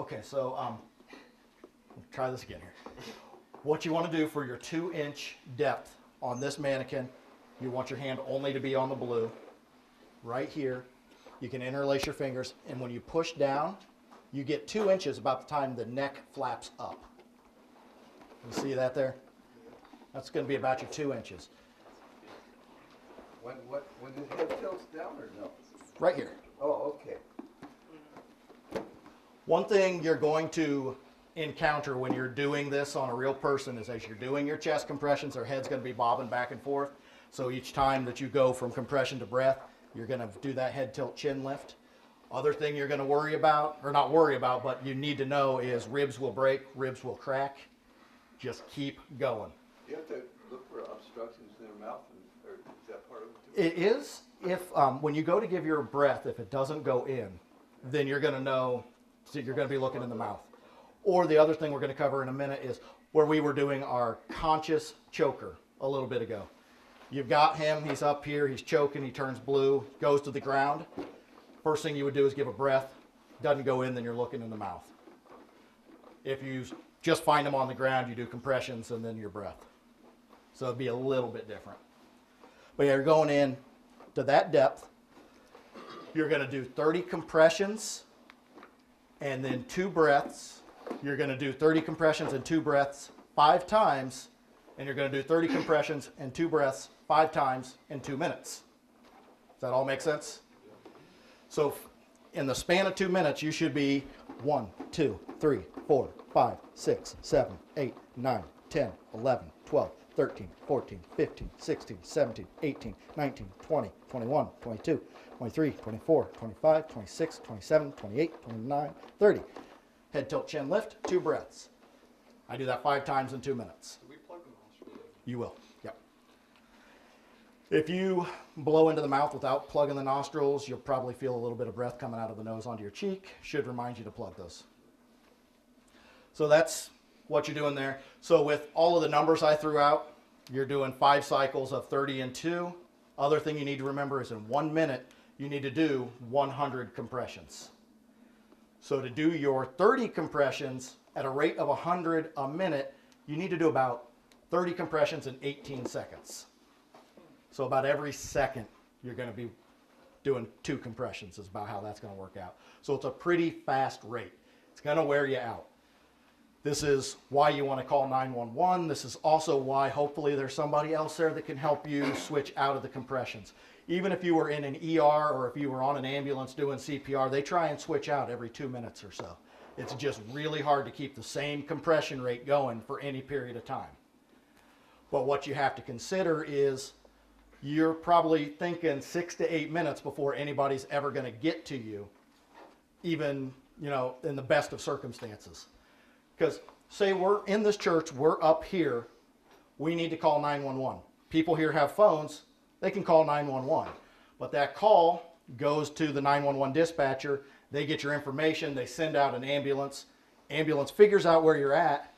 Okay, so try this again here. What you want to do for your 2-inch depth on this mannequin, you want your hand only to be on the blue. Right here, you can interlace your fingers, and when you push down, you get 2 inches about the time the neck flaps up. You see that there? That's going to be about your 2 inches. When the head tilts down or no? Right here. Oh, okay. One thing you're going to encounter when you're doing this on a real person is as you're doing your chest compressions, their head's going to be bobbing back and forth. So each time that you go from compression to breath, you're going to do that head tilt chin lift. Other thing you're going to worry about, or not worry about, but you need to know is ribs will break, ribs will crack. Just keep going. You have to look for obstructions in their mouth, or is that part of it too? It is if when you go to give your breath, if it doesn't go in, then you're going to know, so you're going to be looking in the mouth. Or the other thing we're going to cover in a minute is where we were doing our conscious choker a little bit ago. You've got him, he's up here, he's choking, he turns blue, goes to the ground. First thing you would do is give a breath. Doesn't go in, then you're looking in the mouth. If you just find him on the ground, you do compressions and then your breath. So it'd be a little bit different. But yeah, you're going in to that depth. You're going to do 30 compressions and then 2 breaths. You're going to do 30 compressions and 2 breaths 5 times, and you're going to do 30 compressions and 2 breaths 5 times in 2 minutes. Does that all make sense? So in the span of 2 minutes, you should be 1, 2, 3, 4, 5, 6, 7, 8, 9, 10, 11, 12, 13, 14, 15, 16, 17, 18, 19, 20, 21, 22, 23, 24, 25, 26, 27, 28, 29, 30. Head tilt chin lift, 2 breaths. I do that 5 times in 2 minutes. Do we plug the nostril? You will, yep. If you blow into the mouth without plugging the nostrils, you'll probably feel a little bit of breath coming out of the nose onto your cheek. Should remind you to plug those. So that's what you're doing there. So with all of the numbers I threw out, you're doing 5 cycles of 30 and 2. Other thing you need to remember is in 1 minute, you need to do 100 compressions. So to do your 30 compressions at a rate of 100 a minute, you need to do about 30 compressions in 18 seconds. So about every second, you're going to be doing 2 compressions is about how that's going to work out. So it's a pretty fast rate. It's going to wear you out. This is why you want to call 911. This is also why hopefully there's somebody else there that can help you switch out of the compressions. Even if you were in an ER or if you were on an ambulance doing CPR, they try and switch out every 2 minutes or so. It's just really hard to keep the same compression rate going for any period of time. But what you have to consider is you're probably thinking 6 to 8 minutes before anybody's ever going to get to you, even, in the best of circumstances. Because say we're in this church, we're up here, we need to call 911. People here have phones, they can call 911. But that call goes to the 911 dispatcher, they get your information, they send out an ambulance, ambulance figures out where you're at.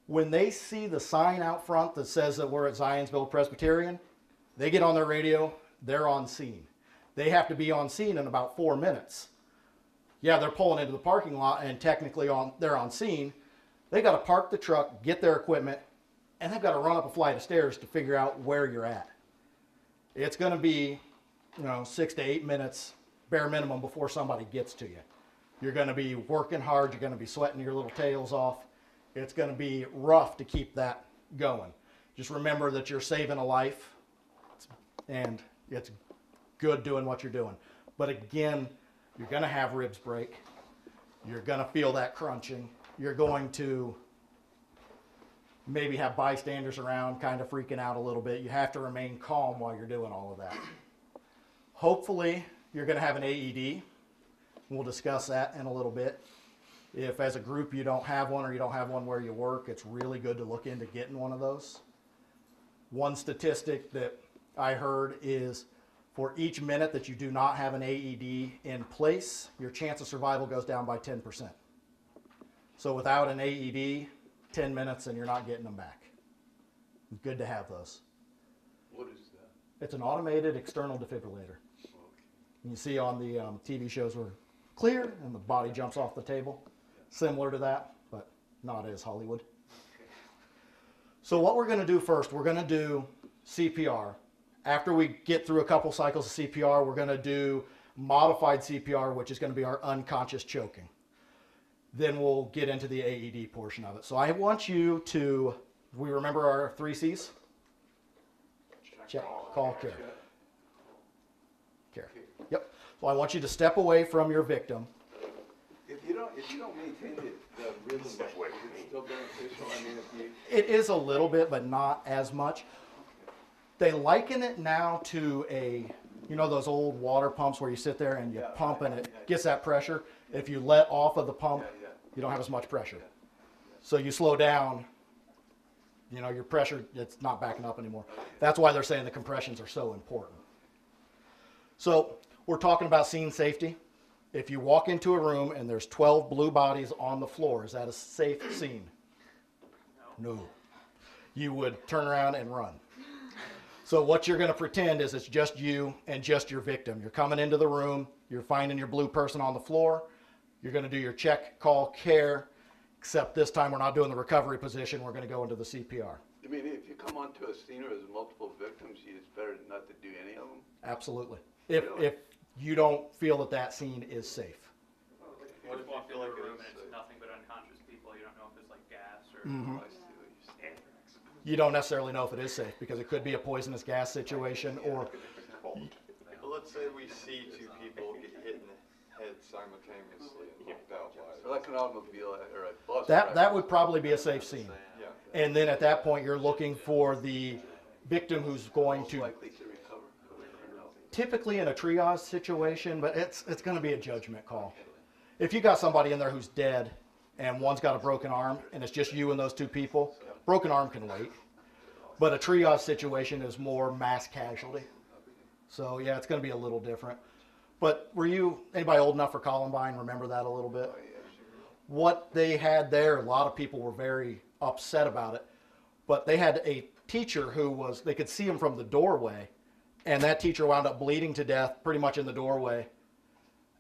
When they see the sign out front that says that we're at Zionsville Presbyterian, they get on their radio, they're on scene. They have to be on scene in about 4 minutes. Yeah, they're pulling into the parking lot and technically they're on scene. They got to park the truck, get their equipment, and they've got to run up a flight of stairs to figure out where you're at. It's going to be, 6 to 8 minutes bare minimum before somebody gets to you. You're going to be working hard. You're going to be sweating your little tails off. It's going to be rough to keep that going. Just remember that you're saving a life, and it's good doing what you're doing. But again, you're going to have ribs break. You're going to feel that crunching. You're going to maybe have bystanders around kind of freaking out a little bit. You have to remain calm while you're doing all of that. Hopefully, you're going to have an AED. We'll discuss that in a little bit. If as a group you don't have one or you don't have one where you work, it's really good to look into getting one of those. One statistic that I heard is for each minute that you do not have an AED in place, your chance of survival goes down by 10%. So without an AED, 10 minutes and you're not getting them back. Good to have those. What is that? It's an automated external defibrillator. Okay. You see on the TV shows where clear and the body jumps off the table. similar to that, but not as Hollywood. So what we're going to do first, we're going to do CPR. After we get through a couple cycles of CPR, we're going to do modified CPR, which is going to be our unconscious choking. Then we'll get into the AED portion of it. So I want you to, we remember our 3 C's? Check, call, care. Care. Yep. So I want you to step away from your victim. If you don't maintain the rhythm, is it still beneficial? I mean, if you... It is a little bit, but not as much. They liken it now to you know those old water pumps where you sit there and you pump and it gets that pressure? If you let off of the pump, you don't have as much pressure. So you slow down, you know, your pressure, it's not backing up anymore. That's why they're saying the compressions are so important. So we're talking about scene safety. If you walk into a room and there's 12 blue bodies on the floor, is that a safe scene? No. You would turn around and run. So what you're going to pretend is it's just you and just your victim. You're coming into the room, you're finding your blue person on the floor, you're going to do your check, call, care, except this time we're not doing the recovery position, we're going to go into the CPR. I mean, if you come onto a scene where there's multiple victims, it's better not to do any of them? Absolutely. If you don't feel that that scene is safe. What if you feel like room and it's nothing but unconscious people? You don't know if it's like gas or Mm-hmm. I see what you're saying. You don't necessarily know if it is safe because it could be a poisonous gas situation or... But let's say we see 2 people get hit in the head simultaneously and knocked out by it. Or like an automobile or a bus. That would probably be a safe scene. Yeah. And then at that point you're looking for the victim who's going to... likely to recover. Typically in a triage situation, but it's going to be a judgment call. If you got somebody in there who's dead and one's got a broken arm and it's just you and those 2 people, broken arm can wait. But a triage situation is more mass casualty. So yeah, it's going to be a little different. But anybody old enough for Columbine, remember that a little bit? What they had there, a lot of people were very upset about it. But they had a teacher they could see him from the doorway, and that teacher wound up bleeding to death pretty much in the doorway,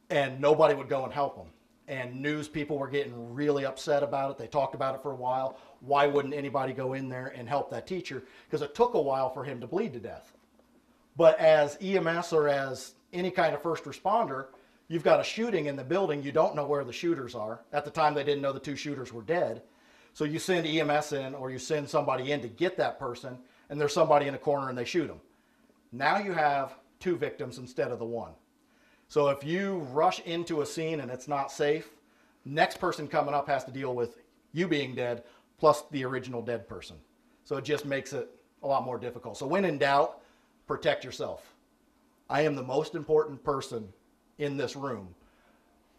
and nobody would go and help him. And news people were getting really upset about it. They talked about it for a while. Why wouldn't anybody go in there and help that teacher? Because it took a while for him to bleed to death. But as EMS or as any kind of first responder, you've got a shooting in the building. You don't know where the shooters are. At the time, they didn't know the 2 shooters were dead. So you send EMS in or you send somebody in to get that person, and there's somebody in a corner and they shoot them. Now you have 2 victims instead of the 1. So if you rush into a scene and it's not safe, next person coming up has to deal with you being dead plus the original dead person. So it just makes it a lot more difficult. So when in doubt, protect yourself. I am the most important person in this room.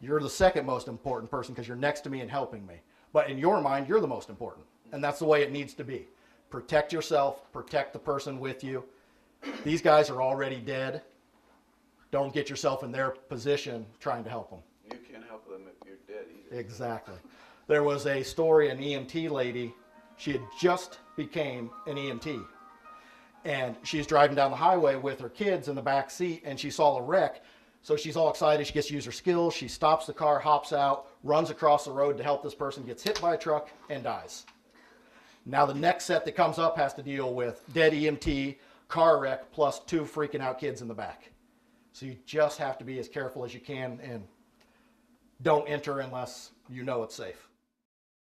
You're the second most important person because you're next to me and helping me. But in your mind, you're the most important. And that's the way it needs to be. Protect yourself, protect the person with you. These guys are already dead. Don't get yourself in their position trying to help them. You can't help them if you're dead either. Exactly. There was a story, an EMT lady, she had just became an EMT. And she's driving down the highway with her kids in the back seat, and she saw a wreck. So she's all excited. She gets to use her skills. She stops the car, hops out, runs across the road to help this person, gets hit by a truck, and dies. Now the next set that comes up has to deal with dead EMT, car wreck, plus 2 freaking out kids in the back. So you just have to be as careful as you can and don't enter unless you know it's safe.